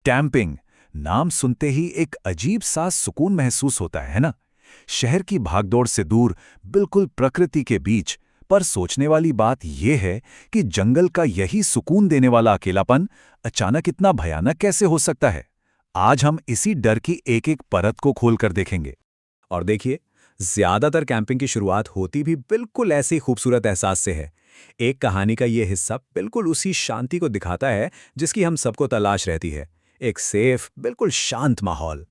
Camping नाम सुनते ही एक अजीब सा सुकून महसूस होता है ना। शहर की भागदौड़ से दूर, बिल्कुल प्रकृति के बीच। पर सोचने वाली बात यह है कि जंगल का यही सुकून देने वाला अकेलापन अचानक इतना भयानक कैसे हो सकता है। आज हम इसी डर की एक एक परत को खोलकर देखेंगे। और देखिए, ज्यादातर कैंपिंग की शुरुआत होती भी बिल्कुल ऐसे ही खूबसूरत एहसास से है। एक कहानी का ये हिस्सा बिल्कुल उसी शांति को दिखाता है जिसकी हम सबको तलाश रहती है। एक सेफ, बिल्कुल शांत माहौल।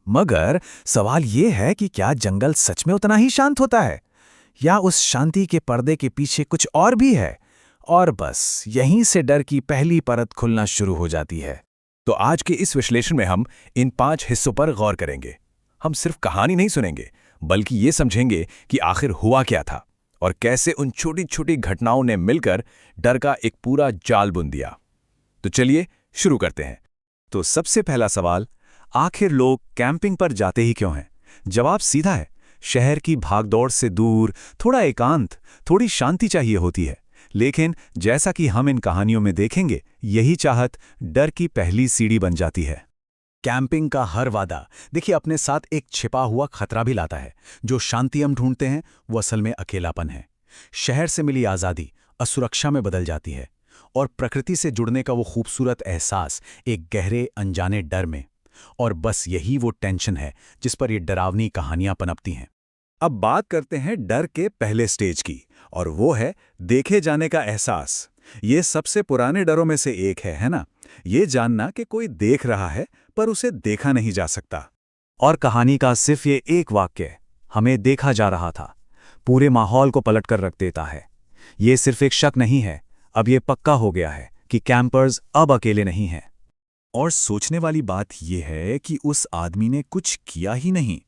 मगर सवाल ये है कि क्या जंगल सच में उतना ही शांत होता है, या उस शांति के पर्दे के पीछे कुछ और भी है। और बस यहीं से डर की पहली परत खुलना शुरू हो जाती है। तो आज के इस विश्लेषण में हम इन 5 हिस्सों पर गौर करेंगे। हम सिर्फ कहानी नहीं सुनेंगे, बल्कि ये समझेंगे कि आखिर हुआ क्या था और कैसे उन छोटी छोटी घटनाओं ने मिलकर डर का एक पूरा जाल बुन दिया। तो चलिए शुरू करते हैं। तो सबसे पहला सवाल, आखिर लोग कैंपिंग पर जाते ही क्यों हैं? जवाब सीधा है, शहर की भागदौड़ से दूर, थोड़ा एकांत, थोड़ी शांति चाहिए होती है। लेकिन जैसा कि हम इन कहानियों में देखेंगे, यही चाहत डर की पहली सीढ़ी बन जाती है। कैंपिंग का हर वादा देखिए अपने साथ एक छिपा हुआ खतरा भी लाता है। जो शांति हम ढूंढते हैं वो असल में अकेलापन है। शहर से मिली आज़ादी असुरक्षा में बदल जाती है, और प्रकृति से जुड़ने का वो खूबसूरत एहसास एक गहरे अनजाने डर में। और बस यही वो टेंशन है जिस पर ये डरावनी कहानियां पनपती हैं। अब बात करते हैं डर के पहले स्टेज की, और वो है देखे जाने का एहसास। ये सबसे पुराने डरों में से एक है ना? ये जानना कि कोई देख रहा है पर उसे देखा नहीं जा सकता। और कहानी का सिर्फ ये एक वाक्य, हमें देखा जा रहा था, पूरे माहौल को पलट कर रख देता है। ये सिर्फ एक शक नहीं है, अब ये पक्का हो गया है कि कैंपर्स अब अकेले नहीं हैं। और सोचने वाली बात यह है कि उस आदमी ने कुछ किया ही नहीं,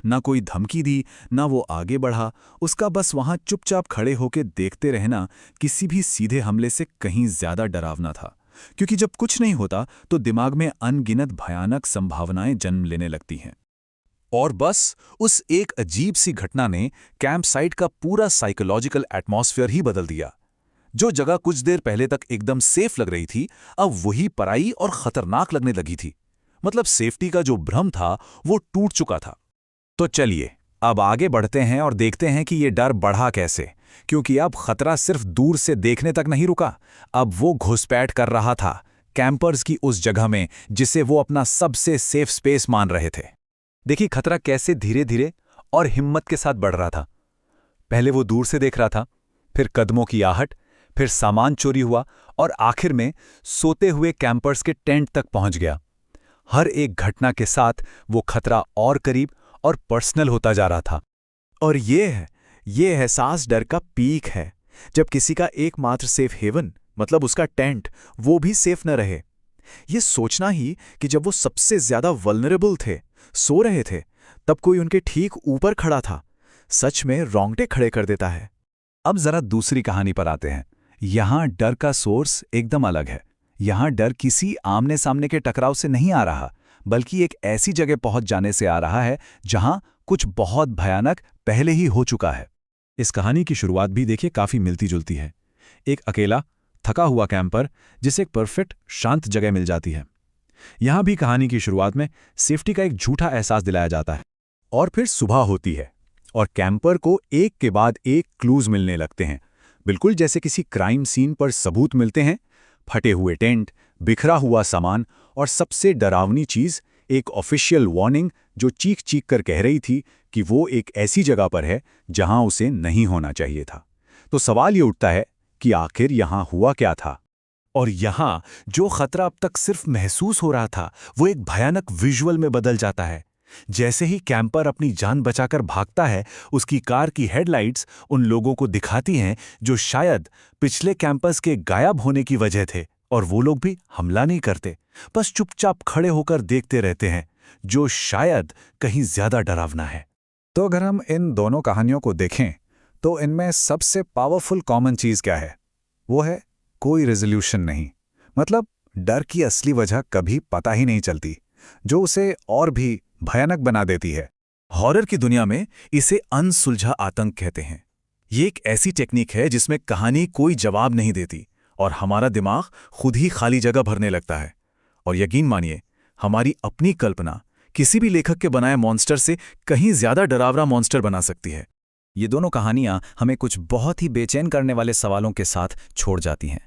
ना कोई धमकी दी, ना वो आगे बढ़ा। उसका बस वहां चुपचाप खड़े होकर देखते रहना किसी भी सीधे हमले से कहीं ज्यादा डरावना था। क्योंकि जब कुछ नहीं होता तो दिमाग में अनगिनत भयानक संभावनाएं जन्म लेने लगती हैं। और बस उस एक अजीब सी घटना ने कैंप साइट का पूरा साइकोलॉजिकल एटमॉस्फेयर ही बदल दिया। जो जगह कुछ देर पहले तक एकदम सेफ लग रही थी, अब वही पराई और खतरनाक लगने लगी थी। मतलब सेफ्टी का जो भ्रम था वो टूट चुका था। तो चलिए अब आगे बढ़ते हैं और देखते हैं कि ये डर बढ़ा कैसे। क्योंकि अब खतरा सिर्फ दूर से देखने तक नहीं रुका, अब वो घुसपैठ कर रहा था कैंपर्स की उस जगह में जिसे वो अपना सबसे सेफ स्पेस मान रहे थे। देखिए खतरा कैसे धीरे धीरे और हिम्मत के साथ बढ़ रहा था। पहले वो दूर से देख रहा था, फिर कदमों की आहट, फिर सामान चोरी हुआ, और आखिर में सोते हुए कैंपर्स के टेंट तक पहुंच गया। हर एक घटना के साथ वो खतरा और करीब और पर्सनल होता जा रहा था। और ये एहसास डर का पीक है, जब किसी का एकमात्र सेफ हेवन, मतलब उसका टेंट, वो भी सेफ न रहे। ये सोचना ही कि जब वो सबसे ज्यादा वल्नरेबल थे, सो रहे थे, तब कोई उनके ठीक ऊपर खड़ा था, सच में रोंगटे खड़े कर देता है। अब जरा दूसरी कहानी पर आते हैं। यहां डर का सोर्स एकदम अलग है। यहां डर किसी आमने सामने के टकराव से नहीं आ रहा, बल्कि एक ऐसी जगह पहुंच जाने से आ रहा है जहां कुछ बहुत भयानक पहले ही हो चुका है। इस कहानी की शुरुआत भी देखिए काफी मिलती जुलती है। एक अकेला थका हुआ कैंपर जिसे एक परफेक्ट शांत जगह मिल जाती है। यहां भी कहानी की शुरुआत में सेफ्टी का एक झूठा एहसास दिलाया जाता है। और फिर सुबह होती है और कैंपर को एक के बाद एक क्लूज मिलने लगते हैं, बिल्कुल जैसे किसी क्राइम सीन पर सबूत मिलते हैं। फटे हुए टेंट, बिखरा हुआ सामान, और सबसे डरावनी चीज, एक ऑफिशियल वार्निंग जो चीख चीख कर कह रही थी कि वो एक ऐसी जगह पर है जहां उसे नहीं होना चाहिए था। तो सवाल ये उठता है कि आखिर यहां हुआ क्या था? और यहां जो खतरा अब तक सिर्फ महसूस हो रहा था, वो एक भयानक विजुअल में बदल जाता है। जैसे ही कैंपर अपनी जान बचाकर भागता है, उसकी कार की हेडलाइट्स उन लोगों को दिखाती हैं जो शायद पिछले कैंपस के गायब होने की वजह थे। और वो लोग भी हमला नहीं करते, बस चुपचाप खड़े होकर देखते रहते हैं, जो शायद कहीं ज्यादा डरावना है। तो अगर हम इन दोनों कहानियों को देखें तो इनमें सबसे पावरफुल कॉमन चीज क्या है? वो है कोई रेजोल्यूशन नहीं। मतलब डर की असली वजह कभी पता ही नहीं चलती, जो उसे और भी भयानक बना देती है। हॉरर की दुनिया में इसे अनसुलझा आतंक कहते हैं। ये एक ऐसी टेक्निक है जिसमें कहानी कोई जवाब नहीं देती और हमारा दिमाग खुद ही खाली जगह भरने लगता है। और यकीन मानिए, हमारी अपनी कल्पना किसी भी लेखक के बनाए मॉन्स्टर से कहीं ज्यादा डरावना मॉन्स्टर बना सकती है। ये दोनों कहानियां हमें कुछ बहुत ही बेचैन करने वाले सवालों के साथ छोड़ जाती हैं।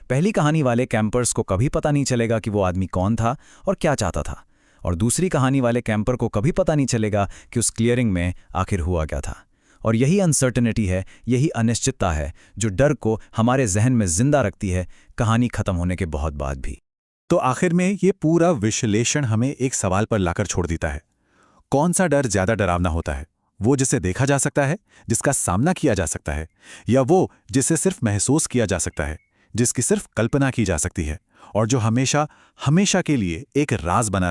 पहली कहानी वाले कैंपर्स को कभी पता नहीं चलेगा कि वो आदमी कौन था और क्या चाहता था, और दूसरी कहानी वाले कैंपर को कभी पता नहीं चलेगा कि उस क्लियरिंग में आखिर हुआ क्या था। और यही अनसर्टेनिटी है, यही अनिश्चितता है जो डर को हमारे जहन में जिंदा रखती है, कहानी खत्म होने के बहुत बाद भी। तो आखिर में ये पूरा विश्लेषण हमें एक सवाल पर लाकर छोड़ देता है। कौन सा डर ज्यादा डरावना होता है? वो जिसे देखा जा सकता है, जिसका सामना किया जा सकता है, या वो जिसे सिर्फ महसूस किया जा सकता है, जिसकी सिर्फ कल्पना की जा सकती है और जो हमेशा हमेशा के लिए एक राज बना